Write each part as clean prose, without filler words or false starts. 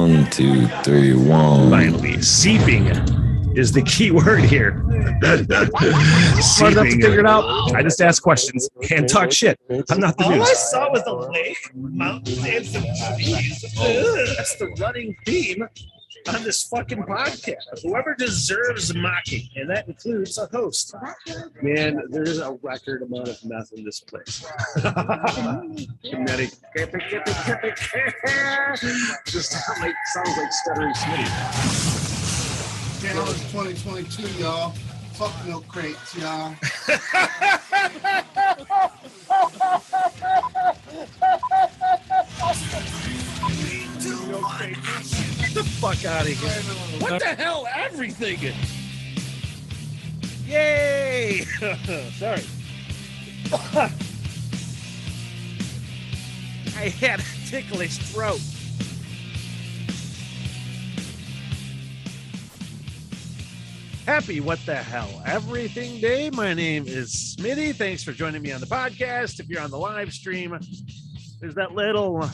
1, 2, 3, 1. Finally, seeping is the key word here. Smart enough to figure it out. I just ask questions and talk shit. I'm not the All news. I saw was a lake, mountains, and some trees. That's the running theme on this fucking podcast. Whoever deserves mocking, and that includes a host. Man, there's a record amount of meth in this place. Kinetic. Just sounds like stuttering Smitty. Channel is 2022, y'all. Fuck milk crates, y'all. Get the fuck out of here. What the hell? Everything. Yay. Sorry. I had a ticklish throat. Happy what the hell everything day. My name is Smitty. Thanks for joining me on the podcast. If you're on the live stream, there's that little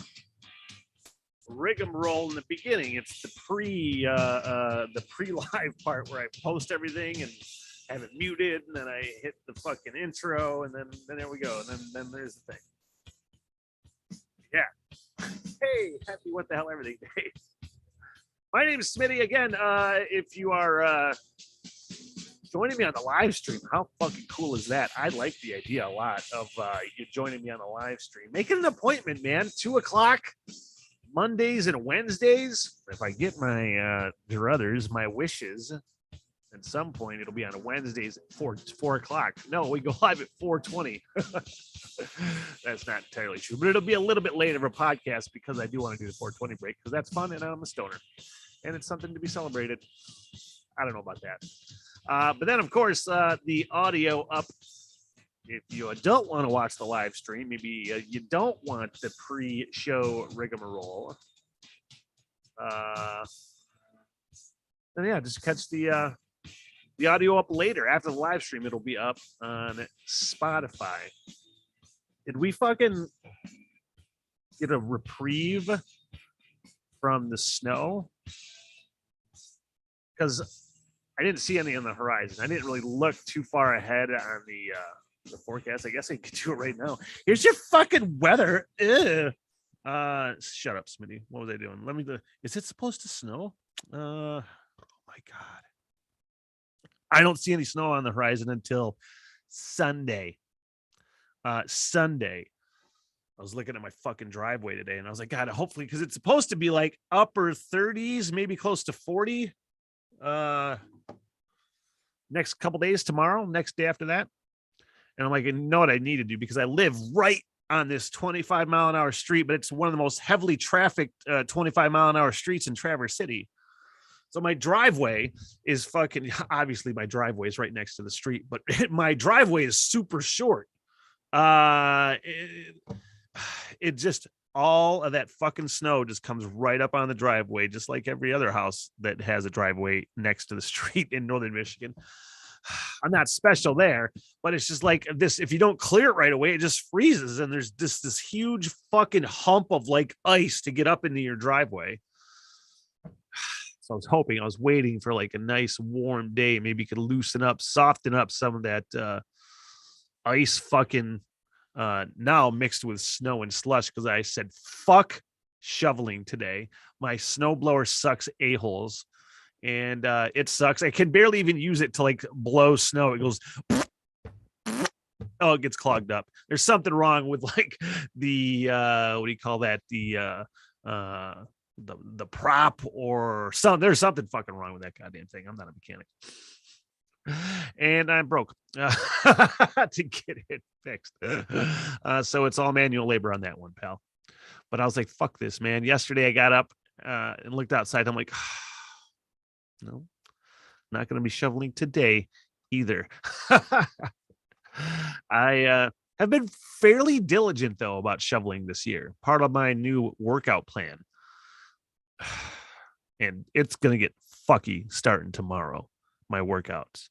rigmarole in the beginning. It's the pre-live part where I post everything and have it muted, and then I hit the fucking intro, and then there we go. And then there's the thing. Yeah. Hey, happy what the hell everything day. My name is Smitty again. If you are joining me on the live stream, how fucking cool is that? I like the idea a lot of you joining me on the live stream. Make it an appointment, man. 2:00 Mondays and Wednesdays. If I get my druthers, my wishes, at some point it'll be on Wednesdays at 4 o'clock. No, we go live at 4:20. That's not entirely true, but it'll be a little bit later of a podcast because I do want to do the 4:20 break because that's fun and I'm a stoner and it's something to be celebrated. I don't know about that. But then, of course, the audio up. If you don't want to watch the live stream, maybe you don't want the pre-show rigmarole, then yeah, just catch the audio up later. After the live stream, it'll be up on Spotify. Did we fucking get a reprieve from the snow? Because I didn't see any on the horizon. I didn't really look too far ahead on the forecast. I guess I could do it right now. Here's your fucking weather. Shut up, Smitty. What was I doing? Is it supposed to snow? Oh my God. I don't see any snow on the horizon until Sunday. Sunday. I was looking at my fucking driveway today and I was like, God, hopefully, because it's supposed to be like upper 30s, maybe close to 40. Next couple days, tomorrow, next day after that. And I'm like, you know what I need to do, because I live right on this 25 mile an hour street, but it's one of the most heavily trafficked 25 mile an hour streets in Traverse City. So my driveway is fucking, obviously my driveway is right next to the street, but my driveway is super short. It just, all of that fucking snow just comes right up on the driveway, just like every other house that has a driveway next to the street in northern Michigan. I'm not special there, but it's just like this. If you don't clear it right away, it just freezes. And there's this huge fucking hump of like ice to get up into your driveway. So I was waiting for like a nice warm day. Maybe you could soften up some of that ice fucking now mixed with snow and slush. Cause I said, fuck shoveling today. My snowblower sucks a-holes. And it sucks. I can barely even use it to like blow snow. It goes, it gets clogged up. There's something wrong with like the what do you call that? The prop or something. There's something fucking wrong with that goddamn thing. I'm not a mechanic, and I'm broke to get it fixed. So it's all manual labor on that one, pal. But I was like, fuck this, man. Yesterday I got up and looked outside. I'm like, no, not going to be shoveling today either. I have been fairly diligent, though, about shoveling this year. Part of my new workout plan. And it's going to get fucky starting tomorrow. My workouts,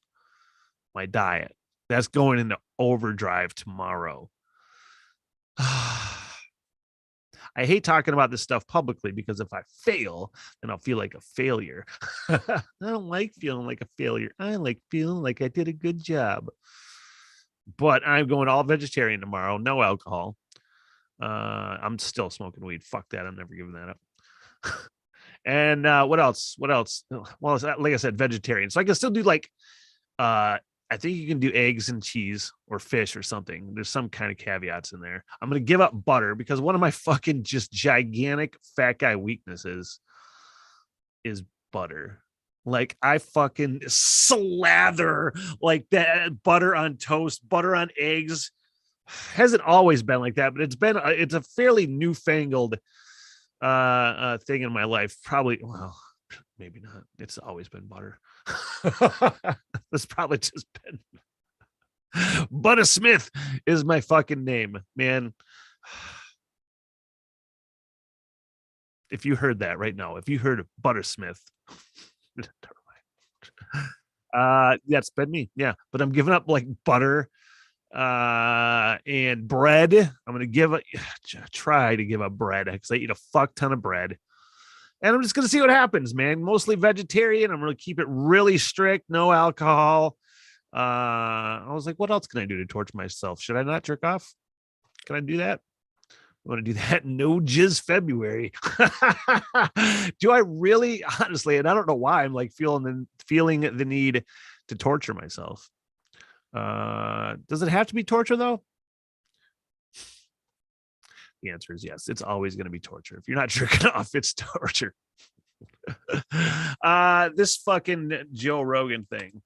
my diet. That's going into overdrive tomorrow. I hate talking about this stuff publicly because if I fail, then I'll feel like a failure. I don't like feeling like a failure. I like feeling like I did a good job. But I'm going all vegetarian tomorrow. No alcohol. I'm still smoking weed. Fuck that. I'm never giving that up. And what else? Well, like I said, vegetarian. So I can still do like I think you can do eggs and cheese or fish or something. There's some kind of caveats in there. I'm going to give up butter because one of my fucking just gigantic fat guy weaknesses is butter. Like I fucking slather like that butter on toast, butter on eggs. Hasn't always been like that, but it's a fairly newfangled thing in my life. Probably, well, maybe not. It's always been butter. It's probably just been Butter Smith is my fucking name, man. If you heard that right now, if you heard of Buttersmith, that's been me. Yeah, but I'm giving up like butter and bread. I'm gonna try to give up bread because I eat a fuck ton of bread. And I'm just going to see what happens, man. Mostly vegetarian. I'm going to keep it really strict. No alcohol. I was like, what else can I do to torture myself? Should I not jerk off? Can I do that? I want to do that. No jizz February. Do I really? Honestly, and I don't know why I'm like feeling the need to torture myself. Does it have to be torture though? The answer is yes. It's always going to be torture. If you're not jerking off, it's torture. This fucking Joe Rogan thing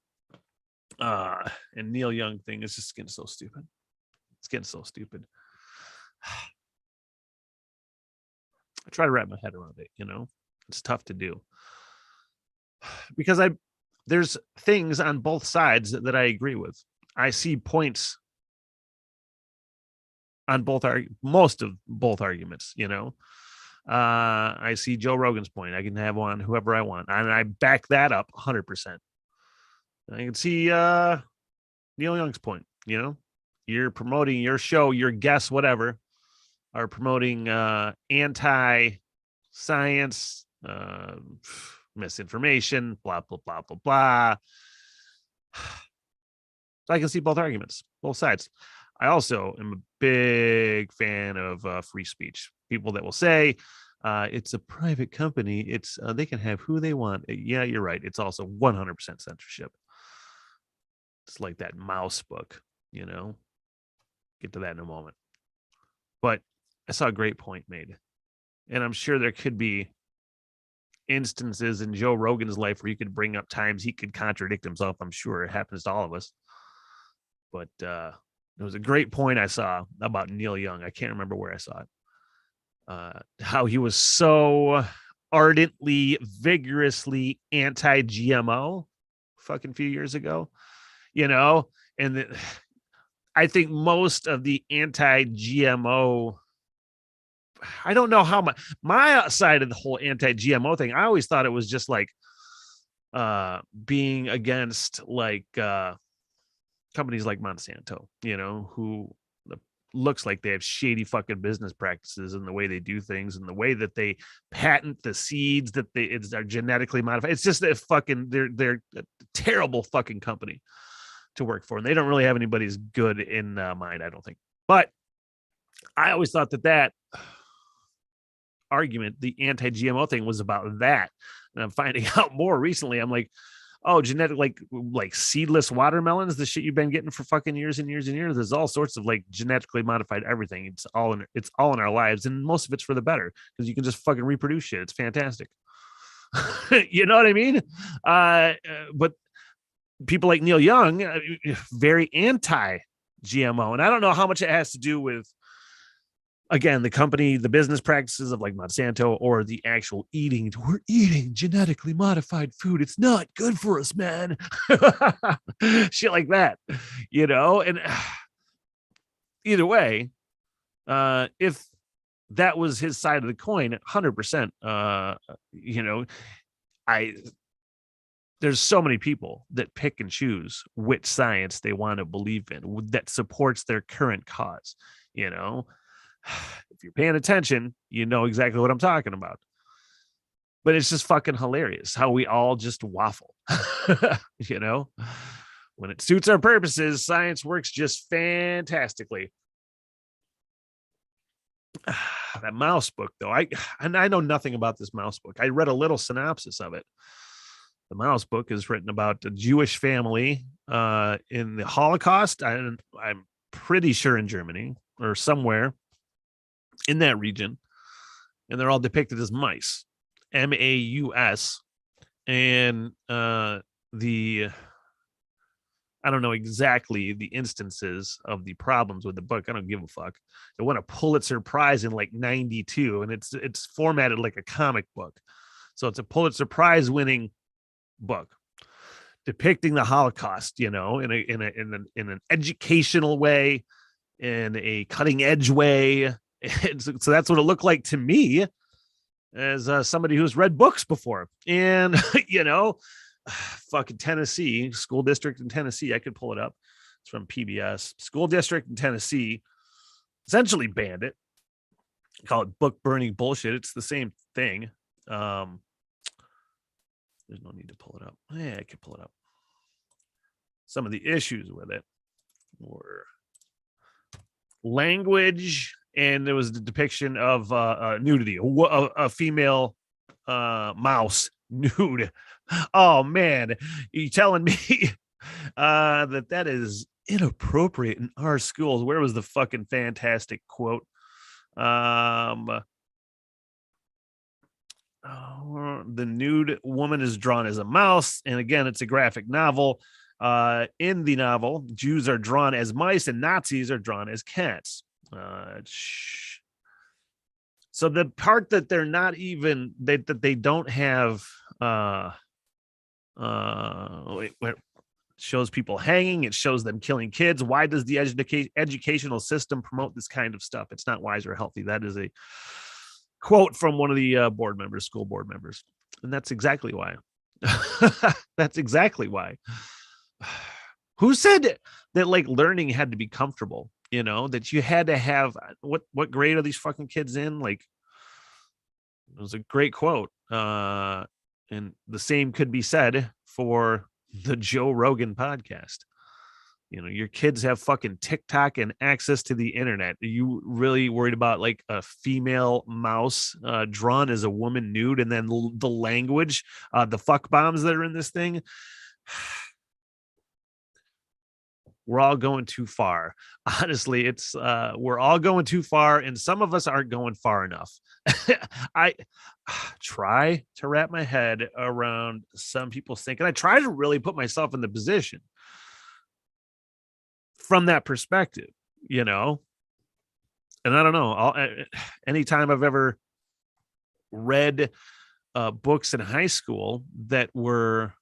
and Neil Young thing is just getting so stupid. It's getting so stupid. I try to wrap my head around it, you know? It's tough to do. Because there's things on both sides that I agree with. I see points on most of both arguments, you know. I see Joe Rogan's point. I can have one whoever I want, and I back that up 100%. I can see Neil Young's point. You know, you're promoting your show, your guests, whatever, are promoting anti-science, misinformation, blah blah blah blah blah. So I can see both arguments, both sides. I also am a big fan of free speech. People that will say it's a private company. It's they can have who they want. Yeah, you're right. It's also 100% censorship. It's like that mouse book, you know. Get to that in a moment. But I saw a great point made, and I'm sure there could be instances in Joe Rogan's life where you could bring up times he could contradict himself. I'm sure it happens to all of us. But there was a great point I saw about Neil Young. I can't remember where I saw it. How he was so ardently, vigorously anti-GMO fucking few years ago, you know, and I think most of the anti-GMO, I don't know how my side of the whole anti-GMO thing, I always thought it was just like being against like companies like Monsanto, you know, who looks like they have shady fucking business practices in the way they do things and the way that they patent the seeds that are genetically modified. It's just that fucking they're a terrible fucking company to work for, and they don't really have anybody's good in mind, I don't think. But I always thought that argument, the anti-GMO thing, was about that, and I'm finding out more recently. I'm like, oh, genetic, like seedless watermelons, the shit you've been getting for fucking years and years and years. There's all sorts of like genetically modified everything. It's all in our lives, and most of it's for the better because you can just fucking reproduce shit. It's fantastic. You know what I mean? But people like Neil Young, very anti-GMO, and I don't know how much it has to do with, again, the company, the business practices of like Monsanto, or the actual eating. We're eating genetically modified food. It's not good for us, man. Shit like that, you know? And either way, if that was his side of the coin, 100%, you know, there's so many people that pick and choose which science they want to believe in that supports their current cause, you know? If you're paying attention, you know exactly what I'm talking about. But it's just fucking hilarious how we all just waffle. You know, when it suits our purposes, science works just fantastically. That mouse book, though, I know nothing about this mouse book. I read a little synopsis of it. The mouse book is written about a Jewish family in the Holocaust. I'm pretty sure in Germany or somewhere in that region, and they're all depicted as mice, MAUS, and I don't know exactly the instances of the problems with the book. I don't give a fuck. It won a Pulitzer Prize in like 92, and it's formatted like a comic book. So it's a Pulitzer Prize winning book depicting the Holocaust, you know, in an educational way, in a cutting edge way. And so that's what it looked like to me as somebody who's read books before. And, you know, fucking Tennessee, school district in Tennessee, I could pull it up. It's from PBS. School district in Tennessee essentially banned it. Call it book burning bullshit. It's the same thing. There's no need to pull it up. Yeah, I could pull it up. Some of the issues with it were language, and there was the depiction of nudity, a female mouse nude. Oh man, you telling me that is inappropriate in our schools? Where was the fucking fantastic quote? The nude woman is drawn as a mouse, and again, it's a graphic novel. In the novel, Jews are drawn as mice and Nazis are drawn as cats. So the part that they're not even that they don't have shows people hanging, it shows them killing kids. Why does the educational system promote this kind of stuff? It's not wise or healthy. That is a quote from one of the school board members, and that's exactly why. That's exactly why. Who said that like learning had to be comfortable? You know, that you had to have what grade are these fucking kids in? Like, it was a great quote. And the same could be said for the Joe Rogan podcast. You know, your kids have fucking TikTok and access to the internet. Are you really worried about like a female mouse drawn as a woman nude, and then the language, the fuck bombs that are in this thing? We're all going too far. Honestly, it's we're all going too far, and some of us aren't going far enough. I try to wrap my head around some people's thinking. I try to really put myself in the position from that perspective, you know. And I don't know. Anytime I've ever read books in high school that were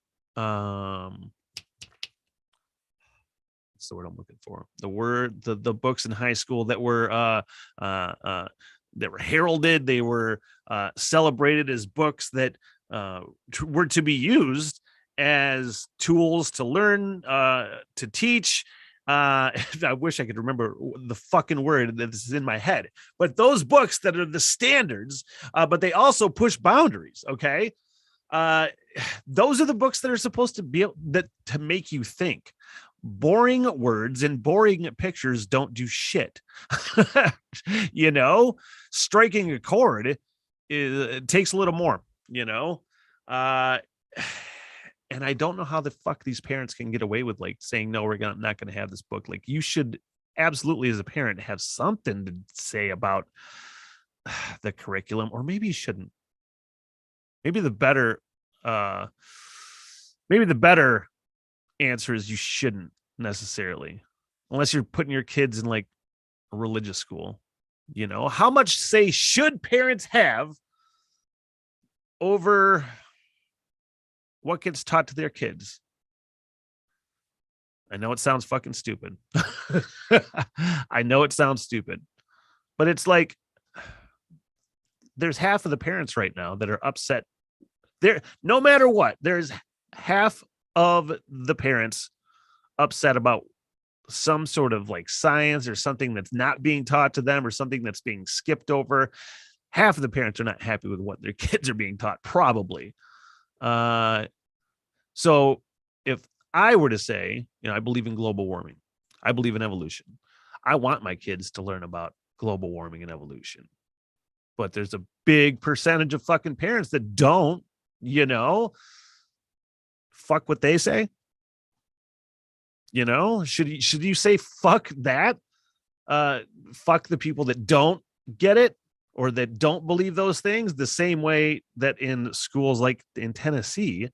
what's the word I'm looking for? The books in high school that were heralded, they were celebrated as books that were to be used as tools to learn, to teach. I wish I could remember the fucking word that is in my head, but those books that are the standards, but they also push boundaries. Okay. Those are the books that are supposed to be to make you think. Boring words and boring pictures don't do shit. You know, striking a chord it takes a little more, you know. And I don't know how the fuck these parents can get away with like saying, no, we're not going to have this book. Like, you should absolutely, as a parent, have something to say about the curriculum, or maybe you shouldn't. Maybe the better answer is you shouldn't necessarily, unless you're putting your kids in like a religious school. You know, how much say should parents have over what gets taught to their kids? I know it sounds fucking stupid. I know it sounds stupid, but it's like there's half of the parents right now that are upset. There, no matter what, there's half of the parents upset about some sort of like science or something that's not being taught to them or something that's being skipped over. Half of the parents are not happy with what their kids are being taught, probably. So if I were to say, I believe in global warming, I believe in evolution, I want my kids to learn about global warming and evolution. But there's a big percentage of fucking parents that don't, fuck what they say. Should you say fuck that? Fuck the people that don't get it or that don't believe those things, the same way that in schools like in Tennessee,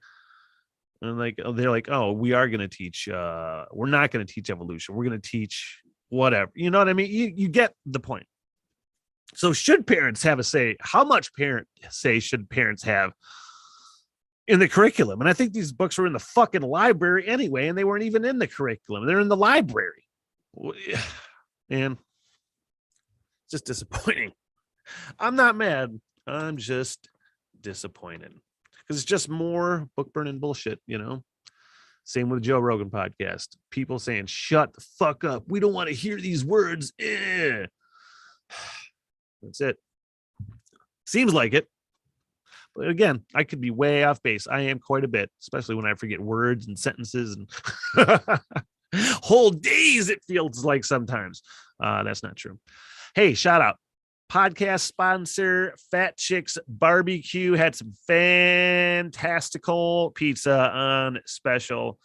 and they're like, oh, we are going to teach, we're not going to teach evolution. We're going to teach whatever. You know what I mean? You get the point. So should parents have a say? How much say should parents have in the curriculum? And I think these books were in the fucking library anyway, and they weren't even in the curriculum. They're in the library. And it's just disappointing. I'm not mad. I'm just disappointed because it's just more book burning bullshit, Same with Joe Rogan podcast. People saying, shut the fuck up. We don't want to hear these words. That's it. Seems like it. But again, I could be way off base. I am quite a bit, especially when I forget words and sentences and whole days, it feels like sometimes. That's not true. Hey, shout out. Podcast sponsor, Fat Chicks Barbecue had some fantastical pizza on special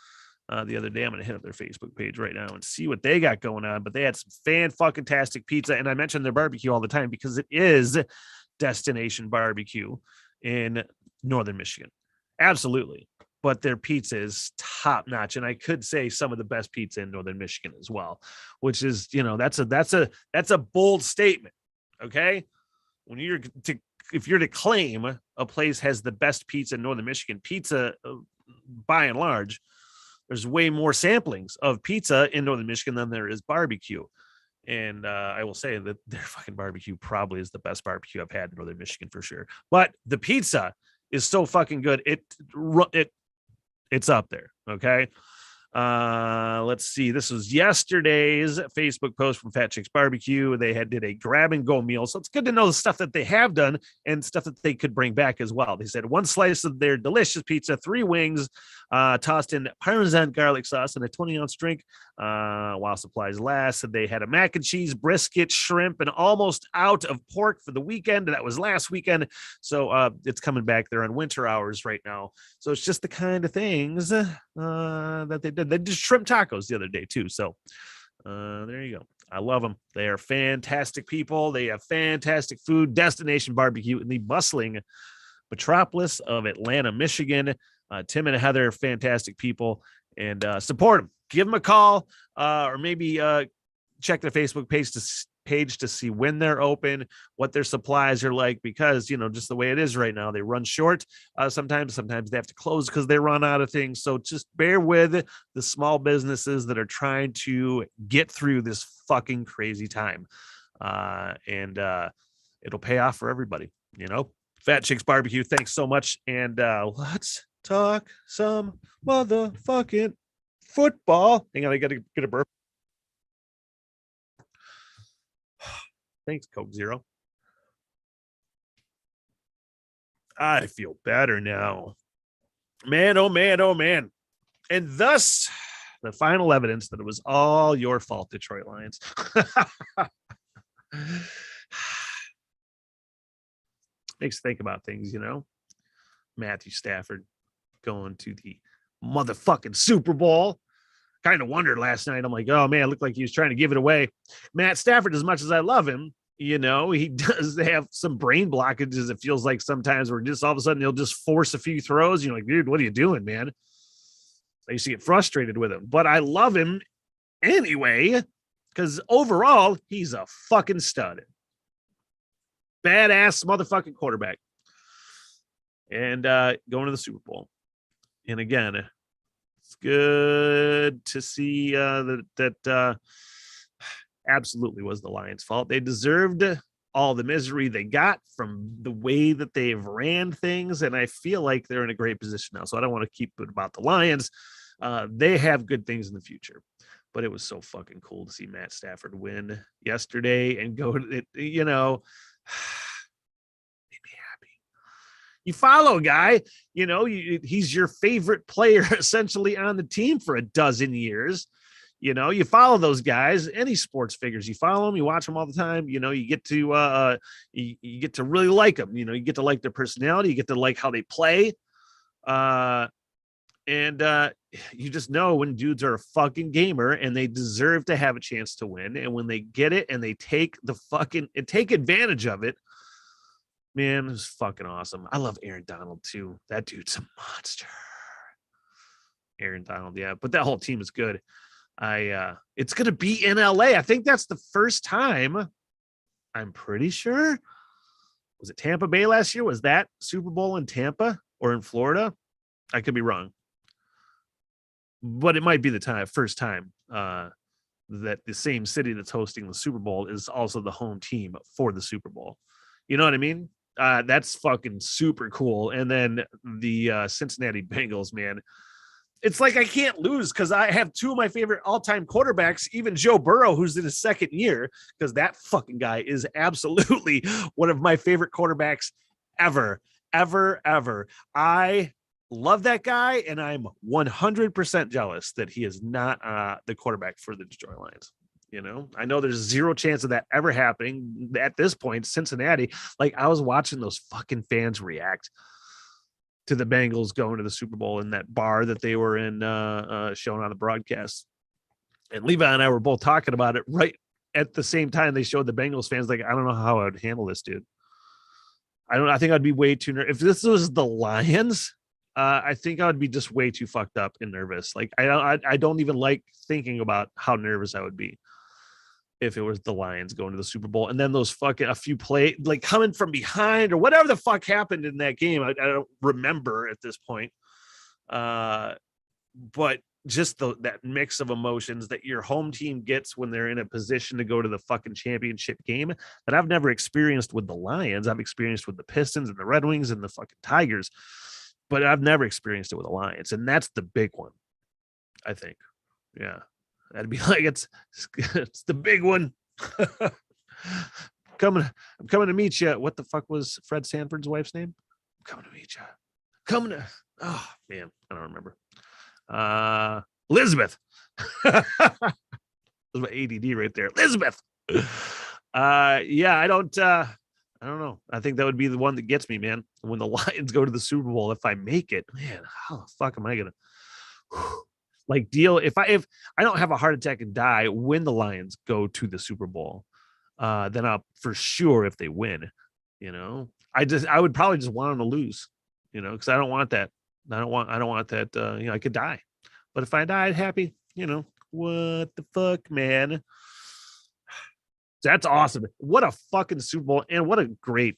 the other day. I'm going to hit up their Facebook page right now and see what they got going on. But they had some fan-fucking-tastic pizza. And I mention their barbecue all the time because it is destination barbecue in Northern Michigan. Absolutely. But their pizza is top notch. And I could say some of the best pizza in Northern Michigan as well, which is, that's a bold statement. Okay. If you're to claim a place has the best pizza in Northern Michigan, pizza by and large, there's way more samplings of pizza in Northern Michigan than there is barbecue. And I will say that their fucking barbecue probably is the best barbecue I've had in Northern Michigan for sure. But the pizza is so fucking good. It's up there. Okay. Let's see. This was yesterday's Facebook post from Fat Chicks Barbecue. They did a grab and go meal. So it's good to know the stuff that they have done and stuff that they could bring back as well. They said 1 slice of their delicious pizza, 3 wings, tossed in Parmesan garlic sauce and a 20-ounce drink while supplies last. And they had a mac and cheese, brisket, shrimp, and almost out of pork for the weekend. That was last weekend. So it's coming back. They're on winter hours right now. So it's just the kind of things that they did. They did shrimp tacos the other day too. So there you go. I love them. They are fantastic people. They have fantastic food. Destination Barbecue in the bustling metropolis of Atlanta, Michigan. Tim and Heather, fantastic people, and support them. Give them a call or maybe check their Facebook page to see when they're open, what their supplies are like, because just the way it is right now, they run short. Sometimes they have to close because they run out of things. So just bear with the small businesses that are trying to get through this fucking crazy time, and it'll pay off for everybody. Fat Chicks Barbecue, thanks so much, and let's talk some motherfucking football. Hang on, I gotta get a burp. Thanks, Coke Zero. I feel better now. Man, oh man, oh man. And thus, the final evidence that it was all your fault, Detroit Lions. Makes you think about things, Matthew Stafford going to the motherfucking Super Bowl. Kind of wondered last night. I'm like, oh man, it looked like he was trying to give it away. Matt Stafford, as much as I love him, he does have some brain blockages. It feels like sometimes where just all of a sudden he'll just force a few throws. You're like, dude, what are you doing, man? I used to get frustrated with him, but I love him anyway, because overall, he's a fucking stud. Badass motherfucking quarterback. And going to the Super Bowl. And again, it's good to see that absolutely was the Lions' fault. They deserved all the misery they got from the way that they've ran things, and I feel like they're in a great position now. So I don't want to keep it about the Lions. They have good things in the future. But it was so fucking cool to see Matt Stafford win yesterday and go to it, you know, made me happy. You follow a guy, you know, he's your favorite player essentially on the team for a dozen years. You know, you follow those guys, any sports figures, you follow them, you watch them all the time. You know, you get to you get to really like them. You know, you get to like their personality, you get to like how they play. And you just know when dudes are a fucking gamer and they deserve to have a chance to win. And when they get it and they take advantage of it, man, it was fucking awesome. I love Aaron Donald too. That dude's a monster. Aaron Donald, yeah. But that whole team is good. It's gonna be in LA. I think that's the first time. I'm pretty sure. Was it Tampa Bay last year? Was that Super Bowl in Tampa or in Florida? I could be wrong. But it might be the first time that the same city that's hosting the Super Bowl is also the home team for the Super Bowl. You know what I mean? That's fucking super cool. And then the Cincinnati Bengals, man, it's like I can't lose because I have two of my favorite all-time quarterbacks, even Joe Burrow, who's in his second year, because that fucking guy is absolutely one of my favorite quarterbacks ever. I love that guy, and I'm 100% jealous that he is not the quarterback for the Detroit Lions. You know, I know there's zero chance of that ever happening at this point. Cincinnati, like I was watching those fucking fans react to the Bengals going to the Super Bowl in that bar that they were in showing on the broadcast. And Levi and I were both talking about it right at the same time they showed the Bengals fans. Like, I don't know how I would handle this, dude. I think I'd be way too nervous. If this was the Lions, I think I would be just way too fucked up and nervous. Like I don't even like thinking about how nervous I would be if it was the Lions going to the Super Bowl. And then those fucking a few play like coming from behind or whatever the fuck happened in that game. I don't remember at this point. But just that mix of emotions that your home team gets when they're in a position to go to the fucking championship game that I've never experienced with the Lions. I've experienced with the Pistons and the Red Wings and the fucking Tigers, but I've never experienced it with the Lions. And that's the big one, I think. Yeah. That'd be like, it's the big one. I'm coming to meet you. What the fuck was Fred Sanford's wife's name? I'm coming to meet you. Oh man, I don't remember. Elizabeth. That was my ADD right there. Elizabeth. Yeah, I don't know. I think that would be the one that gets me, man. When the Lions go to the Super Bowl, if I make it, man, how the fuck am I gonna like deal if I don't have a heart attack and die when the Lions go to the Super Bowl? Then I'll for sure if they win, you know. I would probably just want them to lose, you know, because I don't want that. I don't want that. You know, I could die, but if I died happy, you know, what the fuck, man. That's awesome. What a fucking Super Bowl and what a great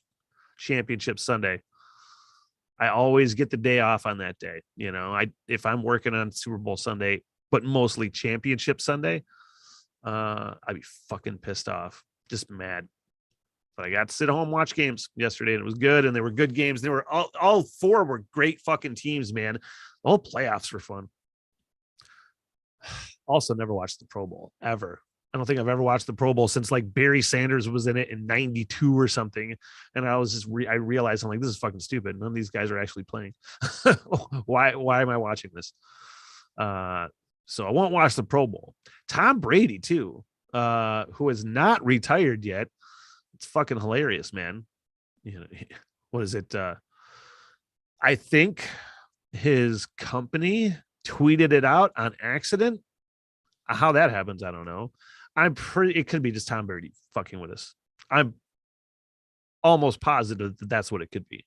championship Sunday. I always get the day off on that day. You know, if I'm working on Super Bowl Sunday, but mostly championship Sunday, I'd be fucking pissed off, just mad. But I got to sit home and watch games yesterday, and it was good, and they were good games. They were all four were great fucking teams, man. The whole playoffs were fun. Also, never watched the Pro Bowl ever. I don't think I've ever watched the Pro Bowl since like Barry Sanders was in it in '92 or something. And I was just I realized I'm like, this is fucking stupid. None of these guys are actually playing. Why am I watching this? So I won't watch the Pro Bowl. Tom Brady too, who is not retired yet. It's fucking hilarious, man. You know, what is it? I think his company tweeted it out on accident. How that happens, I don't know. It could be just Tom Brady fucking with us. I'm almost positive that that's what it could be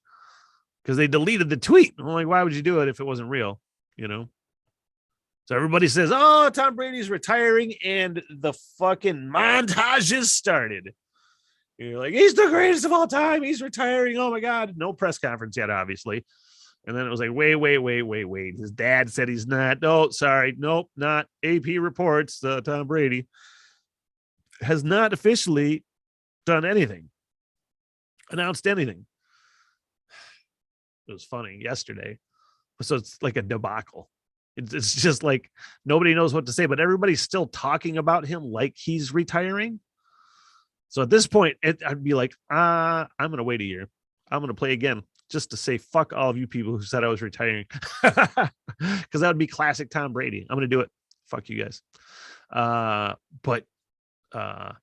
because they deleted the tweet. I'm like, why would you do it if it wasn't real? You know? So everybody says, oh, Tom Brady's retiring and the fucking montages started. You're like, he's the greatest of all time. He's retiring. Oh my God. No press conference yet, obviously. And then it was like, wait. His dad said he's not. No, sorry. Nope, not. AP reports Tom Brady has not officially done anything, announced anything. It was funny yesterday. So it's like a debacle. It's just like nobody knows what to say, but everybody's still talking about him like he's retiring. So at this point, I'd be like, I'm going to wait a year. I'm going to play again just to say fuck all of you people who said I was retiring. Because that would be classic Tom Brady. I'm going to do it. Fuck you guys. But what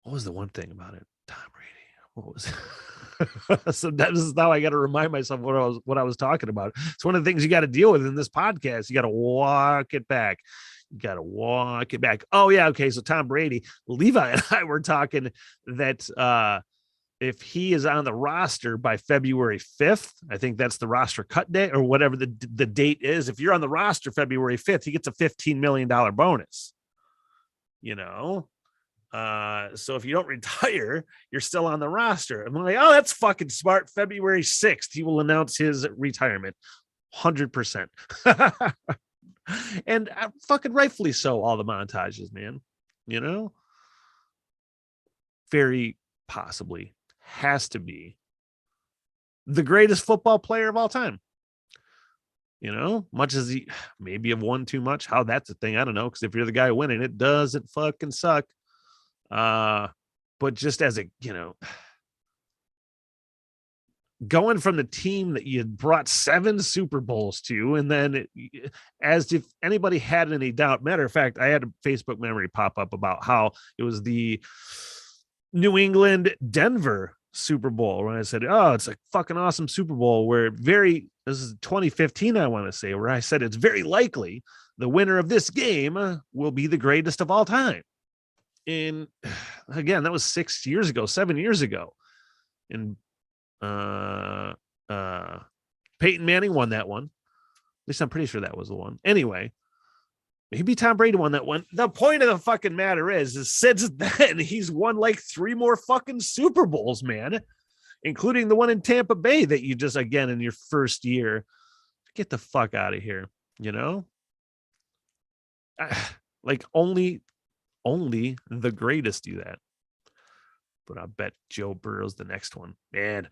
was the one thing about it? Tom Brady. What was it? So that is now I got to remind myself what I was talking about. It's one of the things you got to deal with in this podcast. You got to walk it back. You got to walk it back. Oh yeah, okay. So Tom Brady, Levi and I were talking that if he is on the roster by February 5th, I think that's the roster cut day or whatever the date is. If you're on the roster February 5th, he gets a $15 million bonus. You know. So if you don't retire, you're still on the roster. I'm like, oh, that's fucking smart. February 6th, he will announce his retirement. 100%. And fucking rightfully so, all the montages, man. You know? Very possibly has to be the greatest football player of all time. You know, much as he maybe have won too much. How that's a thing, I don't know. Because if you're the guy winning, it doesn't fucking suck. But just as a, you know, going from the team that you had brought 7 Super Bowls to, and then as if anybody had any doubt. Matter of fact, I had a Facebook memory pop up about how it was the New England Denver Super Bowl when I said, oh, it's a fucking awesome Super Bowl where this is 2015, I want to say, where I said it's very likely the winner of this game will be the greatest of all time. And again, that was 7 years ago. And Peyton Manning won that one. At least I'm pretty sure that was the one. Anyway, maybe Tom Brady won that one. The point of the fucking matter is since then, he's won like 3 more fucking Super Bowls, man, including the one in Tampa Bay that you just, again, in your first year. Get the fuck out of here, you know? Like only the greatest do that. But I bet Joe Burrow's the next one. Man.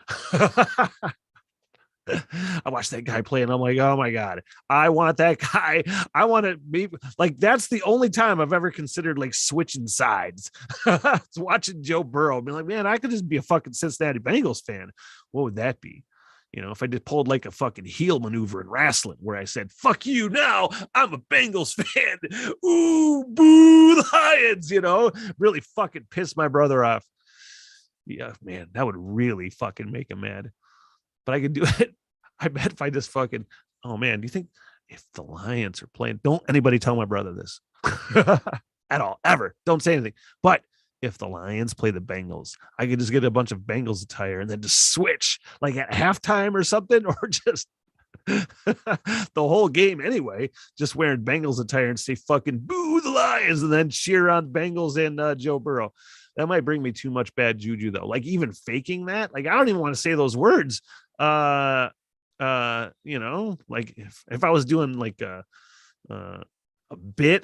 I watched that guy play and I'm like, oh my God, I want that guy. I want to be like, that's the only time I've ever considered like switching sides. It's watching Joe Burrow. Be like, man, I could just be a fucking Cincinnati Bengals fan. What would that be? You know, if I just pulled like a fucking heel maneuver in wrestling where I said, fuck you now, I'm a Bengals fan. Ooh, boo the Lions, you know, really fucking piss my brother off. Yeah, man, that would really fucking make him mad. But I could do it. I bet if I just fucking, oh man, do you think if the Lions are playing, don't anybody tell my brother this at all, ever. Don't say anything. But if the Lions play the Bengals, I could just get a bunch of Bengals attire and then just switch like at halftime or something, or just the whole game anyway, just wearing Bengals attire and say fucking boo the Lions and then cheer on Bengals and Joe Burrow. That might bring me too much bad juju though. Like even faking that, like I don't even want to say those words. You know, like if I was doing like a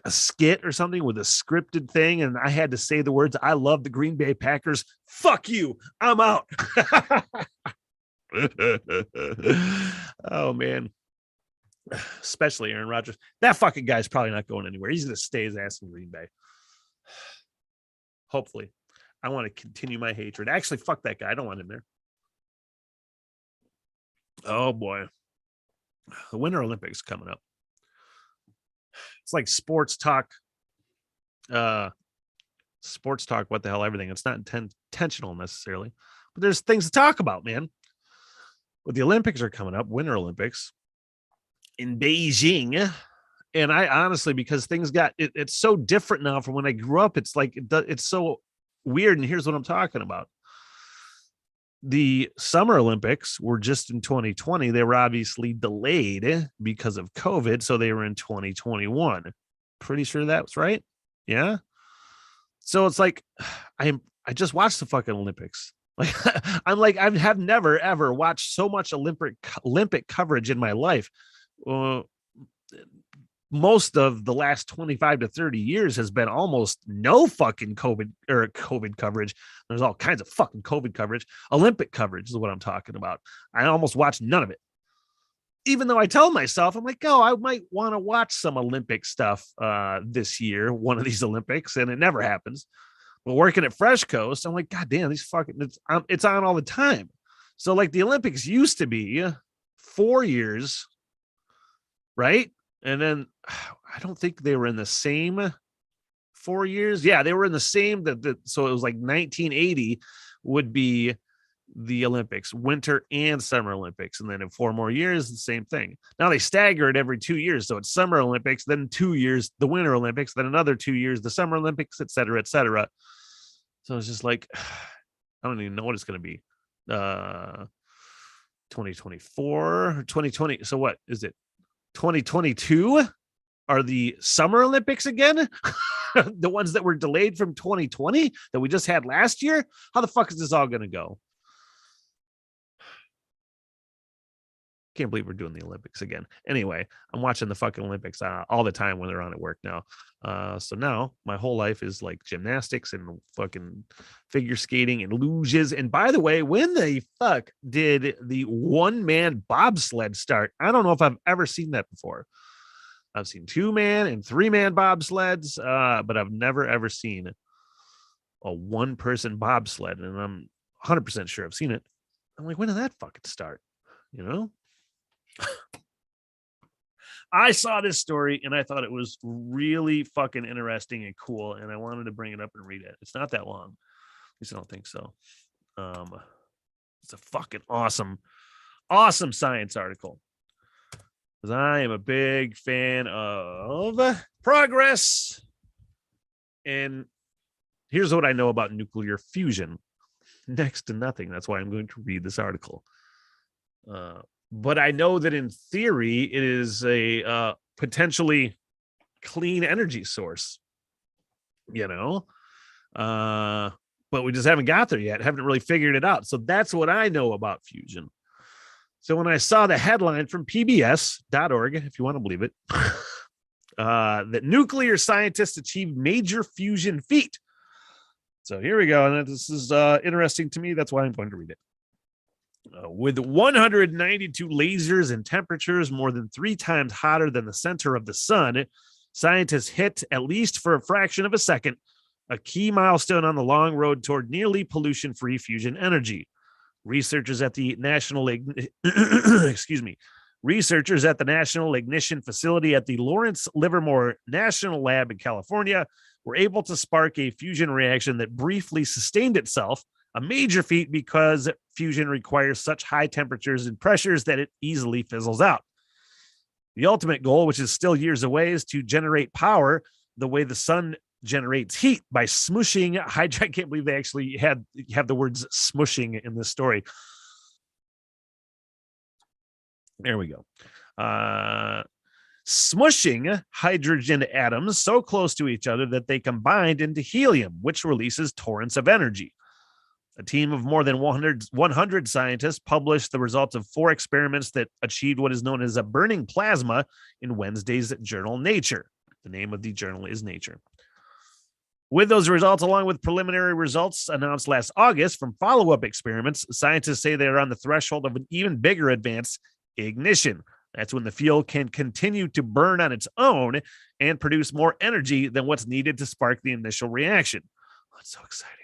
skit or something with a scripted thing and I had to say the words, I love the Green Bay Packers, fuck you, I'm out. Oh man, especially Aaron Rodgers. That fucking guy's probably not going anywhere. He's gonna stay his ass in Green Bay. Hopefully. I want to continue my hatred. Actually, fuck that guy. I don't want him there. Oh boy. The Winter Olympics coming up. It's like sports talk. Sports talk, what the hell, everything. It's not intentional necessarily, but there's things to talk about, man. But the Olympics are coming up, Winter Olympics in Beijing. And I honestly, because things got, it's so different now from when I grew up. It's like, it's so weird. And here's what I'm talking about. The Summer Olympics were just in 2020. They were obviously delayed because of COVID. So they were in 2021. Pretty sure that was right. Yeah. So it's like, I just watched the fucking Olympics. Like I'm like, I have never, ever watched so much Olympic coverage in my life. Most of the last 25 to 30 years has been almost no fucking COVID coverage. There's all kinds of fucking COVID coverage. Olympic coverage is what I'm talking about. I almost watched none of it. even though I tell myself, I'm like, oh, I might want to watch some Olympic stuff this year, one of these Olympics, and it never happens. But working at Fresh Coast, I'm like, God damn, these fucking, it's on all the time. So like the Olympics used to be 4 years, right? And then I don't think they were in the same 4 years. Yeah, they were in the same. So it was like 1980 would be the Olympics, winter and summer Olympics. And then in 4 more years, the same thing. Now they stagger it every 2 years. So it's summer Olympics, then 2 years, the winter Olympics, then another 2 years, the summer Olympics, et cetera, et cetera. So it's just like, I don't even know what it's going to be. 2024, 2020. So what is it? 2022 are the summer Olympics again? The ones that were delayed from 2020 that we just had last year? How the fuck is this all going to go? Can't believe we're doing the Olympics again. Anyway, I'm watching the fucking Olympics all the time when they're on at work now. So now my whole life is like gymnastics and fucking figure skating and luges. And by the way, when the fuck did the 1-man bobsled start? I don't know if I've ever seen that before. I've seen 2-man and 3-man bobsleds, but I've never ever seen a 1-person bobsled. And I'm 100% sure I've seen it. I'm like, when did that fucking start? You know? I saw this story and I thought it was really fucking interesting and cool, and I wanted to bring it up and read it. It's not that long. At least I don't think so. It's a fucking awesome science article. Because I am a big fan of progress. And here's what I know about nuclear fusion. Next to nothing. That's why I'm going to read this article. But I know that in theory, it is a potentially clean energy source, you know, but we just haven't got there yet. Haven't really figured it out. So that's what I know about fusion. So when I saw the headline from pbs.org, if you want to believe it, that nuclear scientists achieved major fusion feat. So here we go. And this is interesting to me. That's why I'm going to read it. With 192 lasers and temperatures more than 3 times hotter than the center of the sun, scientists hit, at least for a fraction of a second, a key milestone on the long road toward nearly pollution-free fusion energy. Researchers at the National Ignition Facility at the Lawrence Livermore National Lab in California were able to spark a fusion reaction that briefly sustained itself, a major feat because fusion requires such high temperatures and pressures that it easily fizzles out. The ultimate goal, which is still years away, is to generate power the way the sun generates heat by smushing hydrogen. I can't believe they actually have the words smushing in this story. There we go. Smushing hydrogen atoms so close to each other that they combined into helium, which releases torrents of energy. A team of more than 100 scientists published the results of 4 experiments that achieved what is known as a burning plasma in Wednesday's journal Nature. The name of the journal is Nature. With those results, along with preliminary results announced last August from follow-up experiments, scientists say they are on the threshold of an even bigger advance, ignition. That's when the fuel can continue to burn on its own and produce more energy than what's needed to spark the initial reaction. Oh, that's so exciting.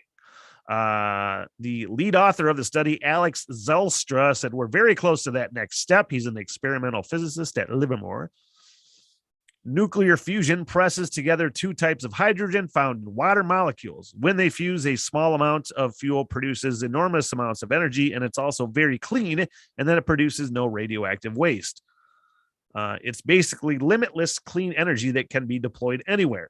The lead author of the study, Alex Zelstra, said we're very close to that next step. He's an experimental physicist at Livermore. Nuclear fusion presses together 2 types of hydrogen found in water molecules. When they fuse, a small amount of fuel produces enormous amounts of energy, and it's also very clean, and then it produces no radioactive waste. It's basically limitless clean energy that can be deployed anywhere.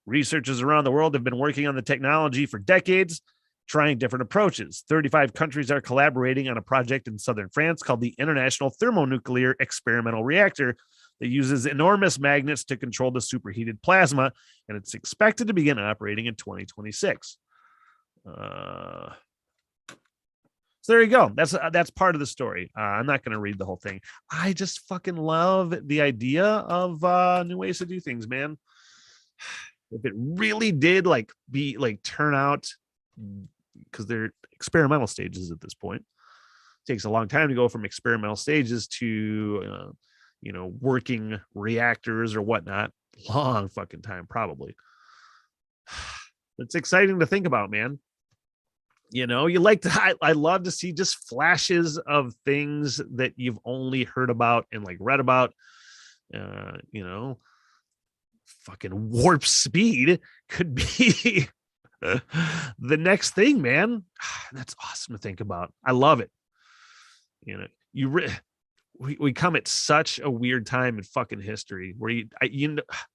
Researchers around the world have been working on the technology for decades, trying different approaches. 35 countries are collaborating on a project in southern France called the International Thermonuclear Experimental Reactor that uses enormous magnets to control the superheated plasma, and it's expected to begin operating in 2026. So there you go. That's part of the story. I'm not going to read the whole thing. I just fucking love the idea of new ways to do things, man. If it really did turn out, because they're experimental stages at this point, takes a long time to go from experimental stages to, working reactors or whatnot. Long fucking time, probably. It's exciting to think about, man. You like to, I love to see just flashes of things that you've only heard about and like read about. Fucking warp speed could be the next thing, man. That's awesome to think about. I love it. We come at such a weird time in fucking history where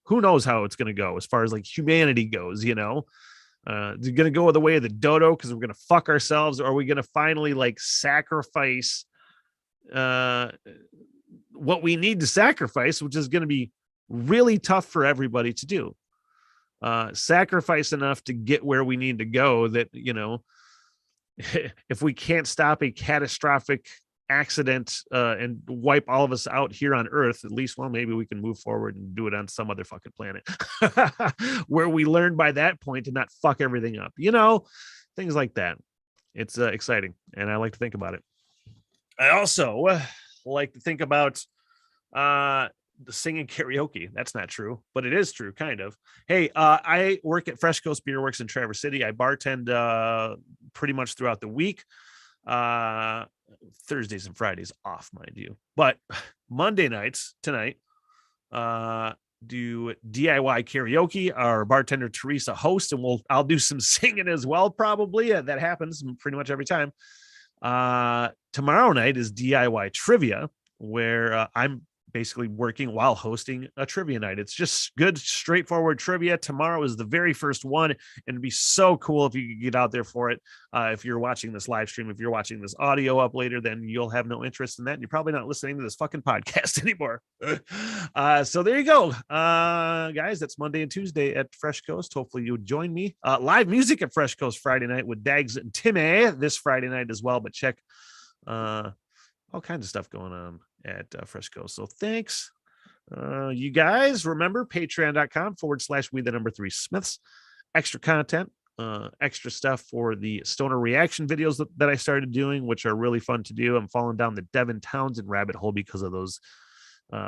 who knows how it's going to go as far as like humanity goes, is it going to go the way of the dodo because we're going to fuck ourselves, or are we going to finally like sacrifice what we need to sacrifice, which is going to be really tough for everybody to do. Sacrifice enough to get where we need to go that, if we can't stop a catastrophic accident and wipe all of us out here on Earth, at least, well, maybe we can move forward and do it on some other fucking planet where we learn by that point to not fuck everything up, things like that. It's exciting, and I like to think about it. I also like to think about the singing karaoke. That's not true, but it is true, kind of. Hey, I work at Fresh Coast Beer Works in Traverse City. I bartend pretty much throughout the week. Thursdays and Fridays off, mind you, but Monday nights tonight do DIY karaoke. Our bartender Teresa hosts, and I'll do some singing as well, probably. That happens pretty much every time. Tomorrow night is DIY trivia, where I'm basically working while hosting a trivia night. It's just good, straightforward trivia. Tomorrow is the very first one, and it'd be so cool if you could get out there for it. If you're watching this live stream, if you're watching this audio up later, then you'll have no interest in that, and you're probably not listening to this fucking podcast anymore. So there you go, guys. That's Monday and Tuesday at Fresh Coast. Hopefully you would join me. Live music at Fresh Coast Friday night with Dags and Timmy this Friday night as well. But check all kinds of stuff going on at Fresh Coast. So thanks, you guys. Remember, patreon.com/we3 Smiths. Extra content, extra stuff for the stoner reaction videos that I started doing, which are really fun to do. I'm falling down the Devin Townsend rabbit hole because of those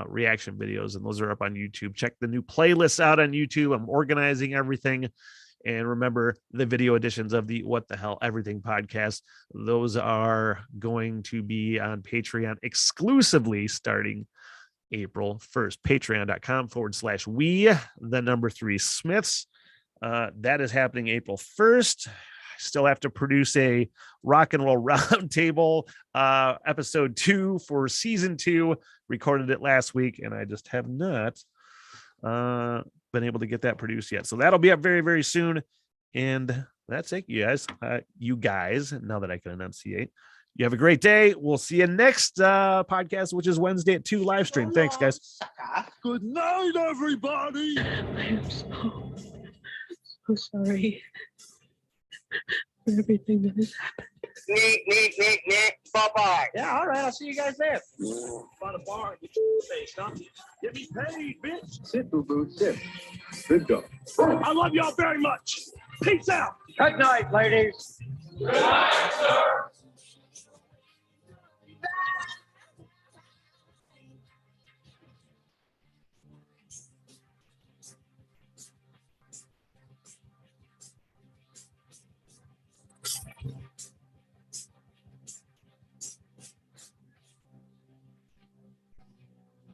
reaction videos, and those are up on YouTube. Check the new playlists out on YouTube. I'm organizing everything. And remember, the video editions of the What the Hell Everything podcast, those are going to be on Patreon exclusively starting April 1st. Patreon.com/we3 Smiths. That is happening April 1st. I still have to produce a rock and roll roundtable episode 2 for season 2. Recorded it last week, and I just have not been able to get that produced yet. So that'll be up very, very soon. And that's it, you guys. Now that I can enunciate, you have a great day. We'll see you next podcast, which is Wednesday at 2 live stream. Thanks, guys. Good night, everybody. I'm so sorry for everything that has happened. Bye-bye. Yeah, all right. I'll see you guys there. By the bar, get your face, huh? Get me paid, bitch. Sit, boo-boo, sit. Good go. I love y'all very much. Peace out. Good night, ladies. Good night, sir.